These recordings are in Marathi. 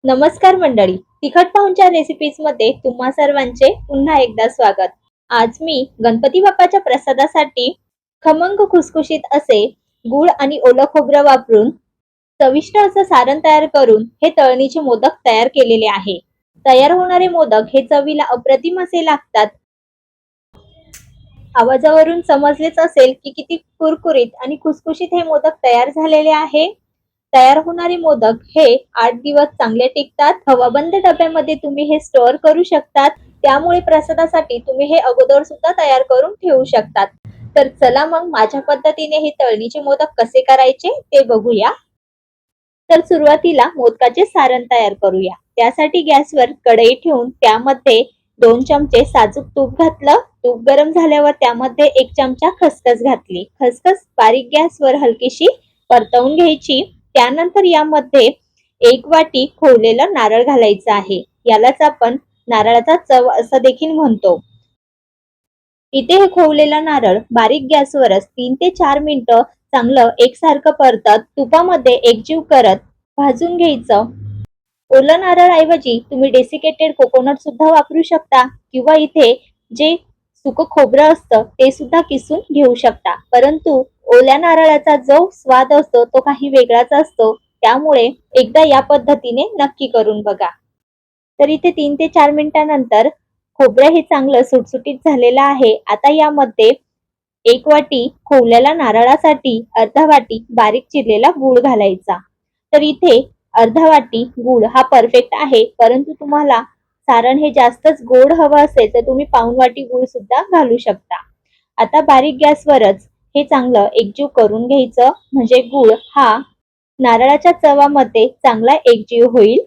नमस्कार मंडळी, तिखट पाहुणचार रेसिपीज मध्ये तुम्हा सर्वांचे पुन्हा एकदा स्वागत. आज मी गणपती बाप्पाच्या प्रसादासाठी खमंग खुसखुशीत असे गूळ आणि ओलं खोबरं वापरून चविष्ट असं सारण तयार करून हे तळणीचे मोदक तयार केलेले आहे. तयार होणारे मोदक हे चवीला अप्रतिम असे लागतात. आवाजावरून समजलेच असेल की किती कुरकुरीत आणि खुसखुशीत हे मोदक तयार झालेले आहे. तयार होणारे मोदक हे 8 दिवस चांगले टिकतात. हवाबंद डब्यामध्ये तुम्ही हे स्टोअर करू शकतात. त्यामुळे प्रसादासाठी तुम्ही हे अगोदर सुद्धा तयार करून ठेवू शकतात. तर चला मग माझ्या पद्धतीने हे तळणीचे मोदक कसे करायचे ते बघूया. तर सुरुवातीला मोदकाचे सारण तयार करूया. त्यासाठी गॅसवर कढई ठेवून त्यामध्ये 2 चमचे साजूक तूप घातलं. तूप गरम झाल्यावर त्यामध्ये 1 चमचा खसखस घातली. खसखस बारीक गॅसवर हलकीशी परतवून घ्यायची. त्यानंतर यामध्ये 1 वाटी खोवलेलं नारळ घालायचं आहे. यालाच आपण नारळाचा चव असं देखील म्हणतो. इथे हे खोवलेला नारळ बारीक गॅसवरच 3 ते 4 मिनिटं चांगलं एकसारखं परतत तुपामध्ये एकजीव करत भाजून घ्यायचं. ओलं नारळऐवजी तुम्ही डेसिकेटेड कोकोनट सुद्धा वापरू शकता किंवा इथे जे सुकं खोबरं असतं ते सुद्धा किसून घेऊ शकता. परंतु ओल्या नारळाचा जो स्वाद असतो तो काही वेगळाच असतो. त्यामुळे एकदा या पद्धतीने नक्की करून बघा. तर इथे 3 ते 4 मिनिटांनंतर खोबरं हे चांगलं सुटसुटीत झालेलं आहे. आता यामध्ये 1 वाटी खोवलेल्या नारळासाठी अर्धा वाटी बारीक चिरलेला गूळ घालायचा. तर इथे अर्धा वाटी गूळ हा परफेक्ट आहे. परंतु तुम्हाला सारण हे जास्तच गोड हवं असेल तर तुम्ही पाऊण वाटी गूळ सुद्धा घालू शकता. आता बारीक गॅसवरच हे चांगलं एकजीव करून घ्यायचं, म्हणजे गूळ हा नारळाच्या चवामध्ये चांगला एकजीव होईल.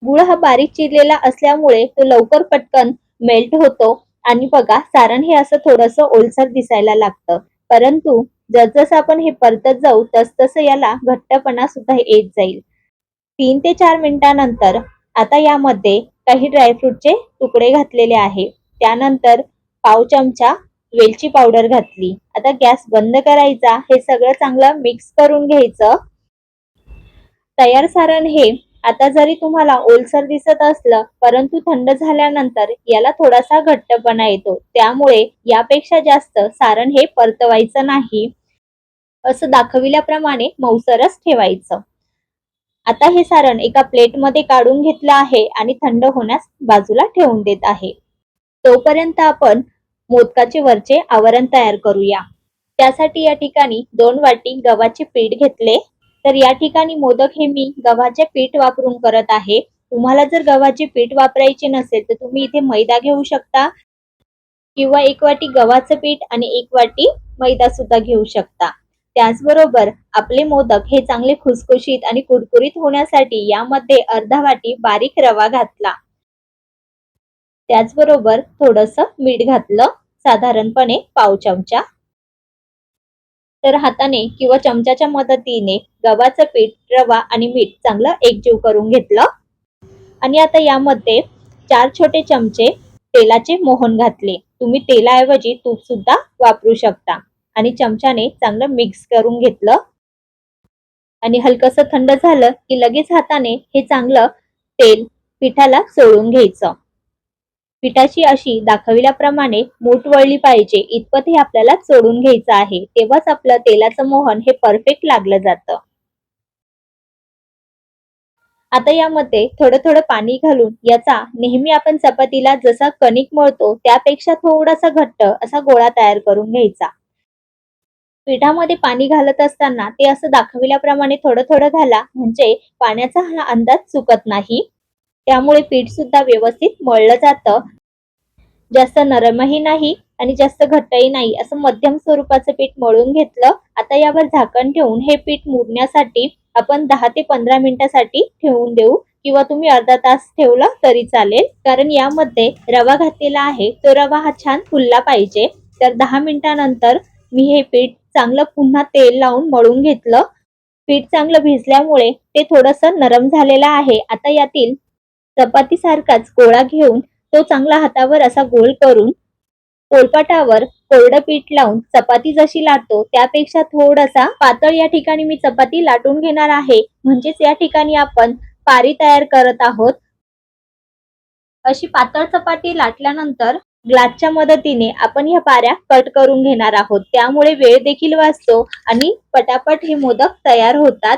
गूळ हा बारीक चिरलेला असल्यामुळे तो लवकर पटकन मेल्ट होतो आणि बघा सारण हे असं थोडंसं ओलसर दिसायला लागतं. परंतु जसजसं आपण हे परतत जाऊ तसतसं याला घट्टपणा सुद्धा येत जाईल. 3 ते 4 मिनिटांनंतर आता यामध्ये काही ड्रायफ्रूटचे तुकडे घातलेले आहे. त्यानंतर पाव चमचा वेलची पावडर घातली. आता गॅस बंद करायचा. हे सगळं चांगलं मिक्स करून घ्यायचं. तयार सारण हे आता जरी तुम्हाला ओलसर दिसत असलं परंतु थंड झाल्यानंतर याला थोडासा घट्टपणा येतो. त्यामुळे यापेक्षा जास्त सारण हे परतवायचं नाही. असं दाखविल्याप्रमाणे मऊसरच ठेवायचं. आता हे सारण एका प्लेटमध्ये काढून घेतलं आहे आणि थंड होण्यास बाजूला ठेवून देत आहे. तोपर्यंत आपण मोदकाचे वरचे आवरण तयार करूया. त्यासाठी या ठिकाणी 2 वाटी गव्हाचे पीठ घेतले. तर या ठिकाणी मोदक हे मी गव्हाचे पीठ वापरून करत आहे. तुम्हाला जर गव्हाचे पीठ वापरायचे नसेल तर तुम्ही इथे मैदा घेऊ शकता किंवा 1 वाटी गव्हाचं पीठ आणि 1 वाटी मैदा सुद्धा घेऊ शकता. त्याचबरोबर आपले मोदक हे चांगले खुसखुशीत आणि कुरकुरीत होण्यासाठी यामध्ये अर्धा वाटी बारीक रवा घातला. त्याचबरोबर थोडंसं मीठ घातलं, साधारणपणे पाव चमचा. तर हाताने किंवा चमच्याच्या मदतीने गव्हाचं पीठ, रवा आणि मीठ चांगलं एकजीव करून घेतलं. आणि आता यामध्ये 4 छोटे चमचे तेलाचे मोहन घातले. तुम्ही तेलाऐवजी तूप सुद्धा वापरू शकता. आणि चमच्याने चांगलं मिक्स करून घेतलं. आणि हलकसं थंड झालं की लगेच हाताने हे चांगलं तेल पिठाला चोळून घ्यायचं. पिठाची अशी दाखविल्याप्रमाणे मूठ वळली पाहिजे इतपत हे आपल्याला चोळून घ्यायचं आहे. तेव्हाच आपलं तेलाचं मोहन हे परफेक्ट लागलं जातं. आता यामध्ये थोडं थोडं पाणी घालून याचा नेहमी आपण चपातीला जसा कणिक मळतो त्यापेक्षा थोडासा घट्ट असा गोळा तयार करून घ्यायचा. पिठामध्ये पाणी घालत असताना ते असं दाखविल्याप्रमाणे थोडं थोडं घाला, म्हणजे पाण्याचा हा अंदाज चुकत नाही. त्यामुळे पीठ सुद्धा व्यवस्थित मळलं जातं. जास्त नरमही नाही आणि जास्त घट्टही नाही, असं मध्यम स्वरूपाचं पीठ मळून घेतलं. आता यावर झाकण ठेवून हे पीठ मुरण्यासाठी आपण 10 ते 15 मिनिटासाठी ठेवून देऊ किंवा तुम्ही अर्धा तास ठेवला तरी चालेल. कारण यामध्ये रवा घातलेला आहे, तो रवा हा छान फुलला पाहिजे. तर 10 मिनिटानंतर मी हे पीठ चांगलं पुन्हा तेल लावून मळून घेतलं. पीठ चांगलं भिजल्यामुळे ते थोडंसं नरम झालेलं आहे. आता यातील चपाती सारखाच गोळा घेऊन तो चांगला हातावर असा गोल करून पोळपाटावर कोरडं पीठ लावून चपाती जशी लाटतो त्यापेक्षा थोडासा पातळ या ठिकाणी मी चपाती लाटून घेणार आहे. म्हणजेच या ठिकाणी आपण पारी तयार करत आहोत. अशी पातळ चपाती लाटल्यानंतर ग्लासच्या मदतीने आपण ह्या पाऱ्या कट करून घेणार आहोत. त्यामुळे वेळ देखील वाचतो आणि पटापट हे मोदक तयार होतात.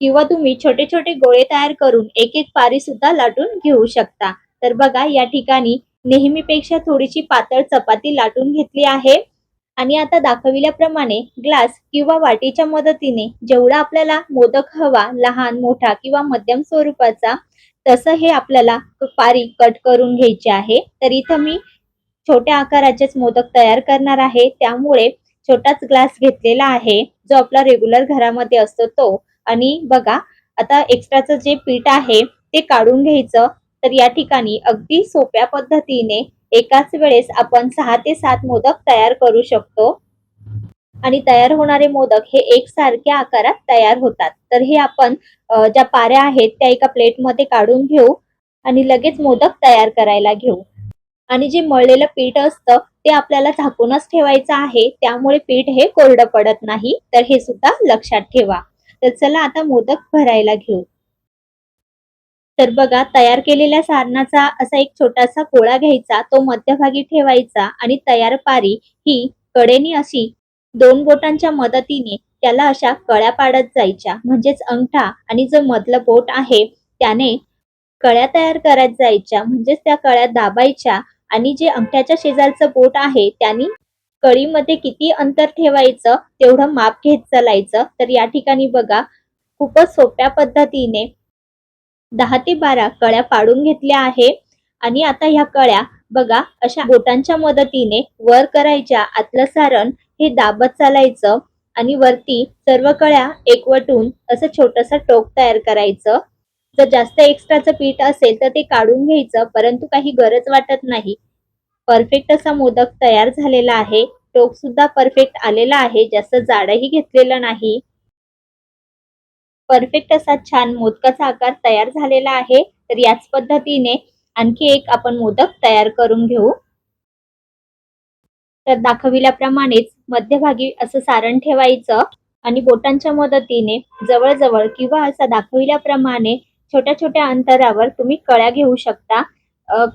किंवा तुम्ही छोटे छोटे गोळे तयार करून एक एक पारी सुद्धा लाटून घेऊ शकता. तर बघा या ठिकाणी नेहमीपेक्षा थोडीशी पातळ चपाती लाटून घेतली आहे आणि आता दाखविल्याप्रमाणे ग्लास किंवा वाटीच्या मदतीने जेवढा आपल्याला मोदक हवा, लहान, मोठा किंवा मध्यम स्वरूपाचा, तसं हे आपल्याला पारी कट करून घ्यायची आहे. तर इथं मी छोट्या आकाराचेच मोदक तयार करणार आहे. त्यामुळे छोटाच ग्लास घेतलेला आहे, जो आपला रेग्युलर घरामध्ये असतो तो. आणि बघा आता एक्स्ट्राचं जे पीठ आहे ते काढून घ्यायचं. तर या ठिकाणी अगदी सोप्या पद्धतीने एकाच वेळेस आपण 6 ते 7 मोदक तयार करू शकतो आणि तयार होणारे मोदक हे एकसारख्या आकारात तयार होतात. तर हे आपण ज्या पाऱ्या आहेत त्या एका प्लेटमध्ये काढून घेऊ आणि लगेच मोदक तयार करायला घेऊ. आणि जे मळलेलं पीठ असतं ते आपल्याला झाकूनच ठेवायचं आहे, त्यामुळे पीठ हे कोरडं पडत नाही. तर हे सुद्धा लक्षात ठेवा. तर चला आता मोदक भरायला घेऊ. तर बघा तयार केलेल्या सारणाचा असा एक छोटासा गोळा घ्यायचा, तो मध्यभागी ठेवायचा आणि तयार पारी ही कडेने अशी 2 बोटांच्या मदतीने त्याला अशा कळ्या पाडत जायच्या. म्हणजेच अंगठा आणि जो मधलं बोट आहे त्याने कळ्या तयार करत जायच्या. म्हणजेच त्या कळ्या दाबायच्या आणि जे अंगठ्याच्या शेजारचं बोट आहे त्यानी कळीमध्ये किती अंतर ठेवायचं तेवढं माप घेत चालायचं. तर या ठिकाणी बघा खूपच सोप्या पद्धतीने 10 ते 12 कळ्या पाडून घेतल्या आहे आणि आता ह्या कळ्या बघा अशा बोटांच्या मदतीने वर करायच्या. आतलं सारण हे दाबत चालायचं आणि वरती सर्व कळ्या एकवटून असं छोटंसं टोक तयार करायचं. जर जास्त एक्स्ट्राचं पीठ असेल तर ते काढून घ्यायचं, परंतु काही गरज वाटत नाही. परफेक्ट असा मोदक तयार झालेला आहे. टोक सुद्धा परफेक्ट आलेला आहे, जास्त जाडही घेतलेलं नाही. परफेक्ट असा छान मोदकाचा आकार तयार झालेला आहे. तर याच पद्धतीने आणखी एक आपण मोदक तयार करून घेऊ. तर दाखविल्याप्रमाणेच मध्यभागी असं सारण ठेवायचं आणि बोटांच्या मदतीने जवळ-जवळ किंवा असा दाखविल्याप्रमाणे छोट्या-छोट्या अंतरावर तुम्ही कळ्या घेऊ शकता.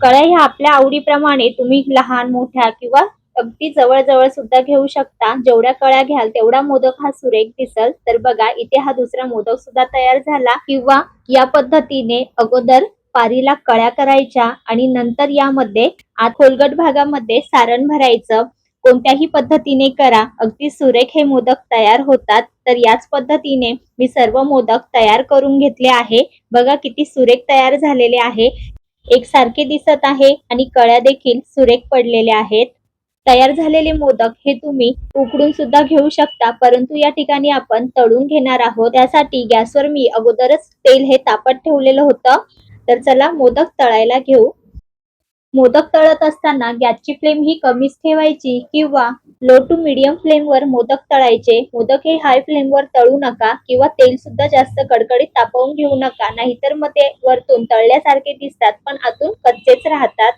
कळ्या ह्या आपल्या आवडीप्रमाणे तुम्ही लहान, मोठ्या किंवा अगदी जवळ-जवळ सुद्धा घेऊ शकता. जेवढ्या कळ्या घ्याल तेवढा मोदक हा सुरेख दिसल. तर बघा इथे हा दुसरा मोदक सुद्धा तयार झाला. किंवा या पद्धतीने अगोदर पारीला कळ्या करायच्या आणि नंतर यामध्ये आत खोलगट भागामध्ये सारण भरायचं. कोणत्याही पद्धतीने करा, अगदी सुरेख हे मोदक तयार होतात. तर याच पद्धतीने मी सर्व मोदक तयार करून घेतले आहे. बघा किती सुरेख तयार झालेले आहे. एकसारखे दिसत आहे आणि कळ्या देखील सुरेख पडलेल्या आहेत. तयार झालेले मोदक हे तुम्ही उकडून सुद्धा घेऊ शकता, परंतु या ठिकाणी आपण तळून घेणार आहोत. त्यासाठी गॅसवर मी अगोदरच तेल हे तापत ठेवलेलं होतं. तर चला मोदक तळायला घेऊ. मोदक तळत असताना गॅसची फ्लेम ही कमीच ठेवायची किंवा लो टू मीडियम फ्लेमवर मोदक तळायचे. मोदक हे हाय फ्लेमवर तळू नका किंवा तेल सुद्धा जास्त कडकडीत तापवून घेऊ नका, नाहीतर मग ते वरतून तळल्यासारखे दिसतात पण आतून कच्चेच राहतात.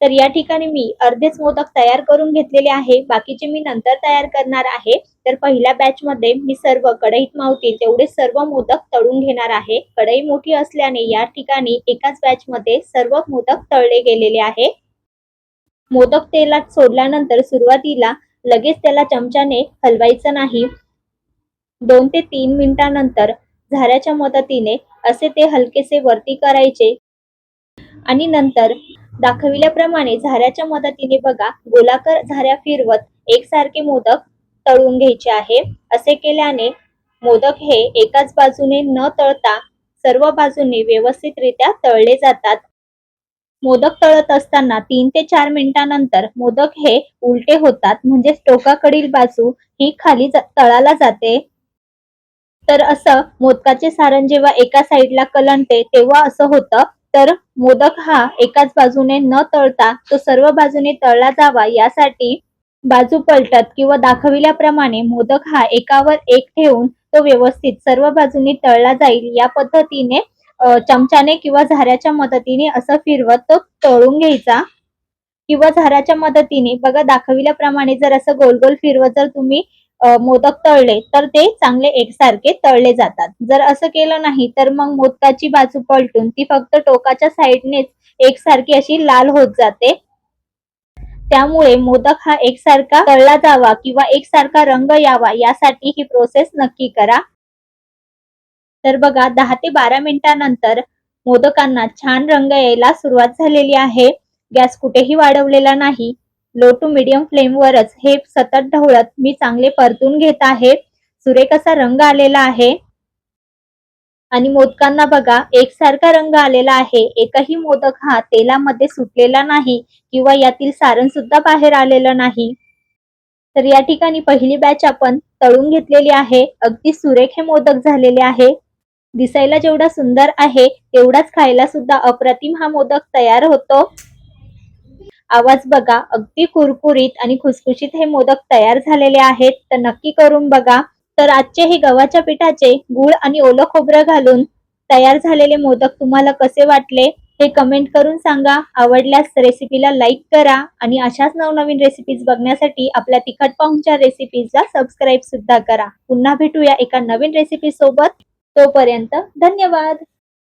तर या ठिकाणी मी अर्धेच मोदक तयार करून घेतलेले आहे, बाकीचे मी नंतर तयार करणार आहे. तर पहिल्या बॅच मध्ये मी सर्व कढईत मावतील तेवढे सर्व मोदक तळून घेणार आहे. कढई मोठी असल्याने या ठिकाणी एकाच बॅच मध्ये सर्व मोदक तळले गेलेले आहे. मोदक तेलात सोडल्यानंतर सुरुवातीला लगेच त्याला चमच्याने हलवायचं नाही. 2 ते 3 मिनिटांनंतर झाऱ्याच्या मदतीने असे ते हलकेसे वरती करायचे आणि नंतर दाखविल्याप्रमाणे झाऱ्याच्या मदतीने बघा गोलाकार झाऱ्या फिरवत एकसारखे मोदक तळून घ्यायचे आहे. असे केल्याने मोदक हे एकाच बाजूने न तळता सर्व बाजूने व्यवस्थितरित्या तळले जातात. मोदक तळत असताना 3 ते 4 मिनिटांनंतर मोदक हे उलटे होतात, म्हणजे टोकाकडील बाजू ही खाली तळाला जाते. तर असं मोदकाचे सारण जेव्हा एका साईडला कलंडते तेव्हा असं होतं. तर मोदक हा एकाच बाजूने न तळता तो सर्व बाजूने तळला जावा यासाठी बाजू पलटत किंवा दाखविल्याप्रमाणे मोदक हा एकावर एक ठेवून तो व्यवस्थित सर्व बाजूनी तळला जाईल या पद्धतीने चमच्याने किंवा झाऱ्याच्या मदतीने असं फिरवत तो तळून घ्यायचा. किंवा झाऱ्याच्या मदतीने बघा दाखविल्याप्रमाणे जर असं गोल गोल फिरवत जर तुम्ही मोदक तळले तर ते चांगले एकसारखे तळले जातात. जर असं केलं नाही तर मग मोदकाची बाजू पलटून ती फक्त टोकाच्या साईडनेच एकसारखी अशी लाल होत जाते. त्यामुळे मोदक हा एकसारखा तळला जावा किंवा एकसारखा रंग यावा यासाठी ही प्रोसेस नक्की करा. तर बघा 10 ते 12 मिनिटांनंतर मोदकांना छान रंग यायला सुरुवात झालेली आहे. गॅस कुठेही वाढवलेला नाही. लो टू मीडियम फ्लेमवरच हे सतत ढवळत मी चांगले परतून घेत आहे. सुरेख असा रंग आलेला आहे आणि मोदकांना बघा एकसारखा रंग आलेला आहे. एकही मोदक हा तेलामध्ये सुटलेला नाही किंवा यातील सारण सुद्धा बाहेर आलेलं नाही. तर या ठिकाणी पहिली बॅच आपण तळून घेतलेली आहे. अगदी सुरेख हे मोदक झालेले आहे. दिसायला जेवढा सुंदर आहे तेवढाच खायला सुद्धा अप्रतिम हा मोदक तयार होतो. आवाज बघा, अगदी कुरकुरीत आणि खुसखुशीत हे मोदक तयार झालेले आहेत. तर नक्की करून बघा. तर आजचे हे गव्हाच्या पिठाचे गूळ आणि ओलं खोबरं घालून तयार झालेले मोदक तुम्हाला कसे वाटले हे कमेंट करून सांगा. आवडल्यास रेसिपीला लाईक करा आणि अशाच नवनवीन रेसिपीज बघण्यासाठी आपल्या तिखट पाहुणचार रेसिपीजला सबस्क्राईब सुद्धा करा. पुन्हा भेटूया एका नवीन रेसिपी सोबत. तोपर्यंत धन्यवाद.